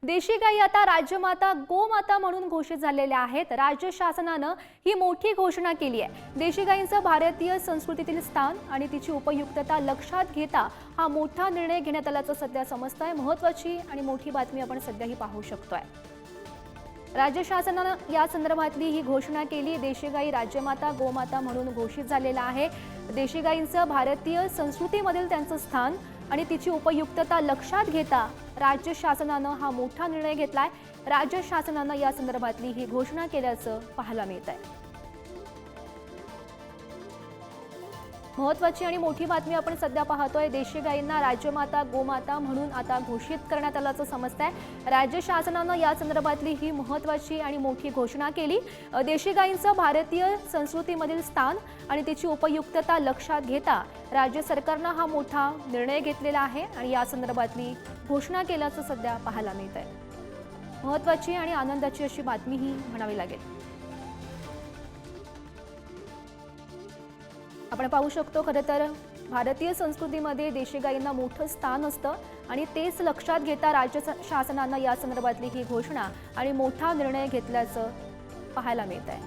देशी गायी आता राज्यमाता गोमाता म्हणून घोषित झालेल्या आहेत। राज्य शासनानं ही मोठी घोषणा केली आहे। देशी गायींचं भारतीय संस्कृतीतील स्थान आणि तिची उपयुक्तता लक्षात घेता हा मोठा निर्णय घेण्यात आल्याचं सध्या समजतंय। महत्त्वाची आणि मोठी बातमी आपण सध्याही पाहू शकतोय। राज्य शासनानं या संदर्भातली ही घोषणा केली। देशी गायी राज्यमाता गोमाता म्हणून घोषित झालेला आहे। देशी गायींचं भारतीय संस्कृतीमधील त्यांचं स्थान आणि तिची उपयुक्तता लक्षात घेता राज्य शासनानं हा मोठा निर्णय घेतलाय। राज्य शासनानं या संदर्भातली ही घोषणा केल्याचं पाहायला मिळतंय। महत्त्वाची आणि मोठी बातमी आपण सध्या पाहतोय। देशी गायींना राज्यमाता गोमाता म्हणून आता घोषित करण्यात आल्याचं समजतंय। राज्य शासनानं या संदर्भातली ही महत्त्वाची आणि मोठी घोषणा केली। देशी गायींचं भारतीय संस्कृतीमधील स्थान आणि तिची उपयुक्तता लक्षात घेता राज्य सरकारनं हा मोठा निर्णय घेतलेला आहे आणि या संदर्भातली घोषणा केल्याचं सध्या पाहायला मिळतंय। महत्त्वाची आणि आनंदाची अशी बातमी ही म्हणावी लागेल। आपण पाहू शकतो खरं तर भारतीय संस्कृतीमध्ये देशी गायींना मोठं स्थान असतं आणि तेच लक्षात घेता राज्य शासनानं या संदर्भातली ही घोषणा आणि मोठा निर्णय घेतल्याचं पाहायला मिळतंय।